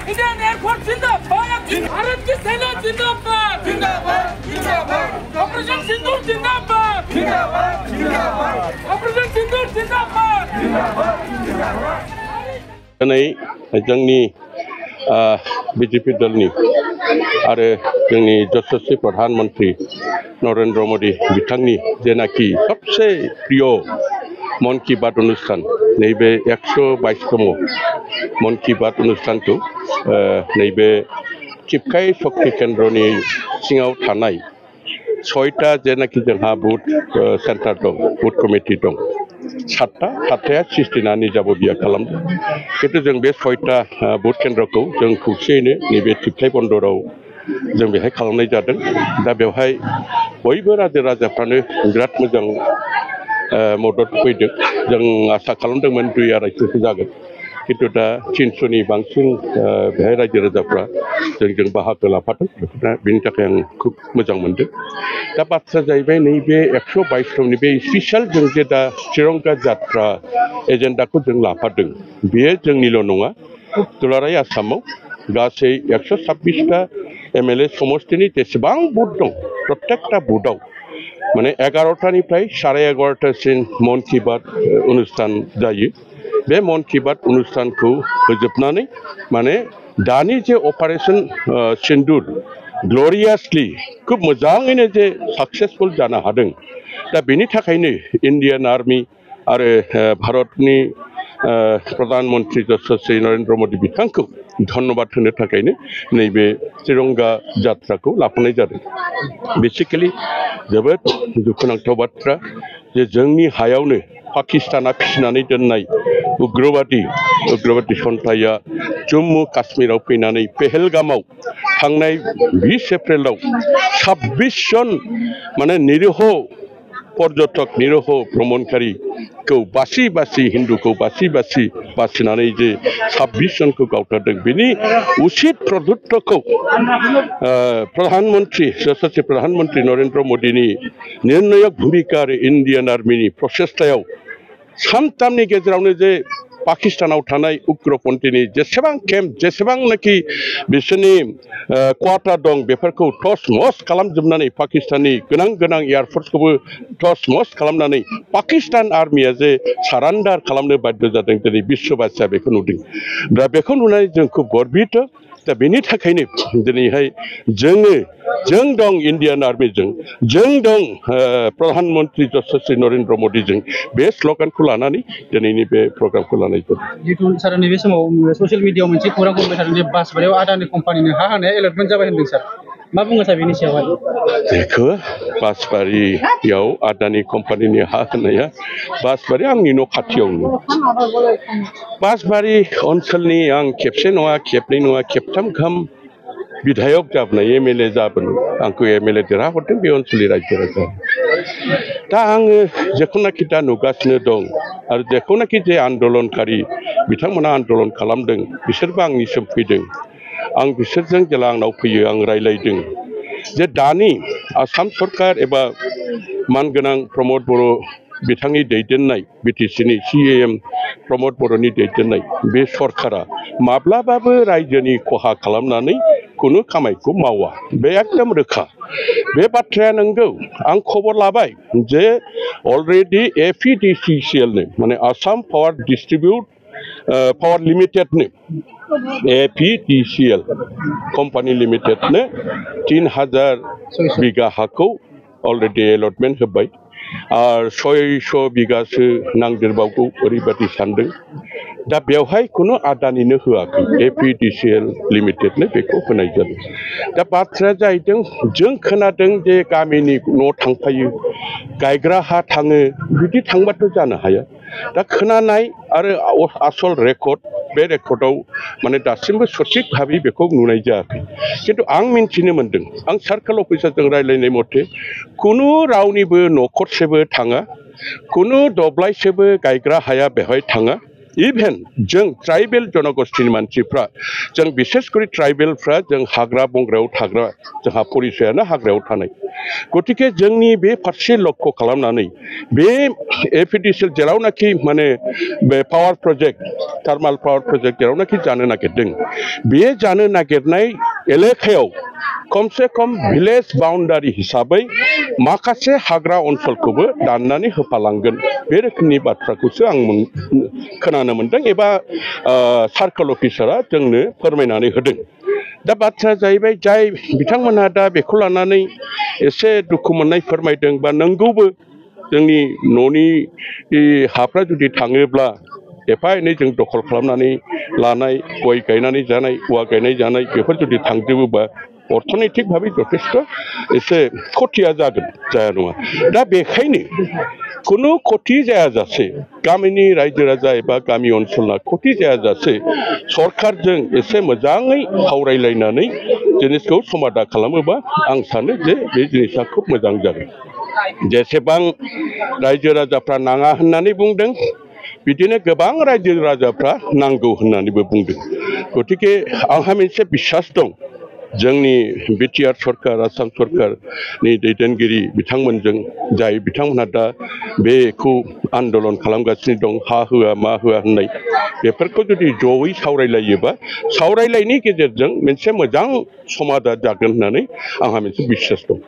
Indian air force जिंदाबाद भारत की सेना जिंदाबाद जिंदाबाद जिंदाबाद ऑपरेशन सिंदूर जिंदाबाद जिंदाबाद जिंदाबाद ऑपरेशन सिंदूर जिंदाबाद जिंदाबाद जिंदाबाद दिनै जोंनि बीजेपी दलनि आरो जोंनि यशस्वी प्रधानमंत्री नरेंद्र मोदी बिथांनि जेनाखि सबसे प्रिय मन की बात अनुष्ठान नैबे 122तम मन की बात अनुष्ठानखौ नैबे चिपकाई शक्ति केन्द्रनि सिङाव थानाय 6टा जेनाखि जोंहा बुथ सेन्टार दं बुथ कमिटि दं 7टाया सिस्टिना निजाबो बिया खालामदों खिन्थु जों बे 6टा बुथ केन्द्रखौ जों खौसेयैनो नैबे चिपकाई बन्दराव जों बेहाय खालामनाय जादों दा बेवहाय बयबो रायजो राजाफ्रानो बिराद मोजां मदद फैदों जों आसा खालामदोंमोन 2-2.5 जागोन किन्तु दा 300नि बांसिन बेहाय रायजो राजाफ्रा जोंजों बाहागो लाफादों बेनि थाखाय आं खुब मोजां मोनदों दा बाथ्रा जाहैबाय नैबे 122तमनि बे स्पेसियेल जों जे दा तिरंगा जात्रा एजेन्डाखौ जों लाफादों बेयो जोंनिल' नङा दुलाराय आसामाव गासै 126टा MLA समष्टिनि जेसेबां बुथ दं प्रत्येकटा बुथआव माने 11टानिफ्राय 11:30सिम मन की बात अनुष्ठान जायो बे मन की बात अनुष्ठानखौ फोजोबनानै माने दानि जे अपारेशन सिंदूर ग्ल'रियासलि खूब मोजाङैनो जे साक्सेसफुल जानो हादों दा बेनि थाखायनो इन्डियान आर्मी आरो भारतनि प्रधानमंत्री यशस्वी नरेंद्र मोदी बिथांखौ धन्यबाद होनो थाखायनो नैबे तिरंगा जात्राखौ लाफानाय जादों बेसिकेलि जोबोद दुखुनांथाव बाथ्रा जे जोंनि हायावनो पाकिस्ताना फिसिनानै दोननाय उग्रबादि सन्थाया जम्मु काश्मीराव फैनानै पेहेलगामाव थांनाय 20 एप्रिलाव 26 जन माने निरीह पर्यटक निरीह भ्रमणकारिखौ बासि हिन्दुखौ बासिनानै जे 26 जनखौ गावथारदों बेनि उचित प्रदुत्तखौ यशस्वी प्रधानमंत्री नरेंद्र मोदीनि निर्णायक भूमिका आरो इन्डियान आर्मिनि प्रचेष्टायाव सानथामनि गेजेरावनो जे पाकिस्तानाव थानाय उग्रपन्थीनि जेसेबां केम्प जेसेबांनाखि बिसोरनि क्वार्टार दं बेफोरखौ टस मस खालामजोबनानै पाकिस्ताननि गोनां एयारफोर्सखौबो टस मस खालामनानै पाकिस्तान आर्मिया जे सारेन्डार खालामनो बाध्य जादों दिनै बिश्वबासिया बेखौ नुदों दा बेखौ नुनानै जों खुब गर्बित दा बेनि थाखायनो दिनैहाय जों दं इन्डियान आर्मिजों जों दं प्रधानमंत्री यशस्वी नरेंद्र मोदीजों बे स्ल'गानखौ लानानै दिनैनि बे प्रग्रामखौ लानाय जादों जितु सार नैबे समाव ससियेल मिडियायाव मोनसे खौरां मोनबाय थादों जे बासबारियाव आदानि कम्पानिनो हा होनाया एलार्टमेन्ट जाबाय होनदों सार मा बुङो सार बेनि सायावहाय बेखौ बासबारियाव आदानि कम्पानिनि हा होनाया बासबारि आंनि न' खाथियावनो बासबारि ओनसोलनि आं खेबसे नङा खेबनै नङा खेबथाम गाहाम विधायक जाबोनाय MLA जाबोनो आंखौ MLA देरहाहरदों बे ओनसोलनि रायजो राजा दा आङो जेखौनाखि दा नुगासिनो दं आरो जेखौनाखि जे आन्दलनकारि बिथांमोना आन्दलन खालामदों बिसोरबो आंनिसिम फैदों आं बिसोरजों जेला आंनाव फैयो आं रायलायदों जे दानि आसाम सरकार एबा मानगोनां प्रमद बर' बिथांनि दैदेननाय BTCनि CAM प्रमद बर'नि दैदेननाय बे सरकारा माब्लाबाबो रायजोनि खहा खालामनानै खुनु खामायखौ मावा बे एकदम रोखा बे बाथ्राया नंगौ आं खबर लाबाय जे अलरेडि APDCCLनो माने आसाम पावार लिमिटेडनो APDCL कम्पानि लिमिटेडनो 3000 बिगा हाखौ अलरेडि एलटमेन्ट होबाय आरो 600 बिगासो नांदेरबावगौ ओरैबादि सानदों दा बेवहाय खुनु आदानिनो होआखै APDCL लिमिटेडनो बेखौ होनाय जादों दा बाथ्राया जाहैदों जों खोनादों जे गामिनि न' थांफायो गायग्रा हा थाङो बिदि थांबाथ' जानो हाया दा खोनानाय आरो आसल रेकर्ड बे रेकर्डआव माने दासिमबो सঠিक भाबै बेखौ नुनाय जायाखै किन्तु आं मिन्थिनो मोन्दों आं सार्कल अफिसारजों रायलायनाय मथे खुनु रावनिबो न'खरसेबो थाङा खुनु दब्लायसेबो गायग्रा हाया बेवहाय थाङा इभेन जों ट्राइबेल जनगोष्ठीनि मानसिफ्रा जों बिसेसकरि ट्राइबेलफ्रा जों हाग्रा बंग्रायाव थाग्रा जोंहा परिचयानो हाग्रायाव थानाय गतिके जोंनि बे फारसे लक्ष्य खालामनानै बे एपिडिसिएल जेरावनाखि माने बे पावार प्रोजेक्ट थार्माल पावार प्रोजेक्ट जेरावनाखि जानो नागिरदों बे जानो नागिरनाय एलेकायाव कमसे कम भिलेज बाउन्डारि हिसाबै माखासे हाग्रा ओनसोलखौबो दाननानै होफालांगोन बे रोखोमनि बाथ्राखौसो आं खोनानो मोनदों एबा सार्कल अफिसारा जोंनो फोरमायनानै होदों दा बाथ्राया जाहैबाय जाय बिथांमोनहा दा बेखौ लानानै एसे दुखु मोननाय फोरमायदों बा नंगौबो जोंनि न'नि हाफ्रा जुदि थाङोब्ला एफा एनै जों दखल खालामनानै लानाय गय गायनानै जानाय औवा गायनाय जानाय बेफोर जुदि थांजोबोबा अर्थनैतिक भाबै जथेस्थ' एसे खथिया जागोन जाया नङा दा बेखायनो खुनु खथि जायाजासे गामिनि रायजो राजा एबा गामि ओनसोलना खथि जायाजासे सरकारजों एसे मोजाङै सावरायलायनानै जिनिसखौ समाधान खालामोबा आं सानो जे बे जिनिसा खुब मोजां जागोन जेसेबां रायजो राजाफ्रा नाङा होननानै बुंदों बिदिनो गोबां रायजो राजाफ्रा नांगौ होननानैबो बुंदों गतिके आंहा मोनसे बिसास दं जोंनि बिटिआर सरकार आसाम सरकारनि दैदेनगिरि बिथांमोनजों जाय बिथांमोनहा दा बेखौ आन्दलन खालामगासिनो दं हा होआ मा होआ होननाय बेफोरखौ जुदि जयै सावरायलायोबा सावरायलायनि गेजेरजों मोनसे मोजां समाधान जागोन होननानै आंहा मोनसे बिसास दं।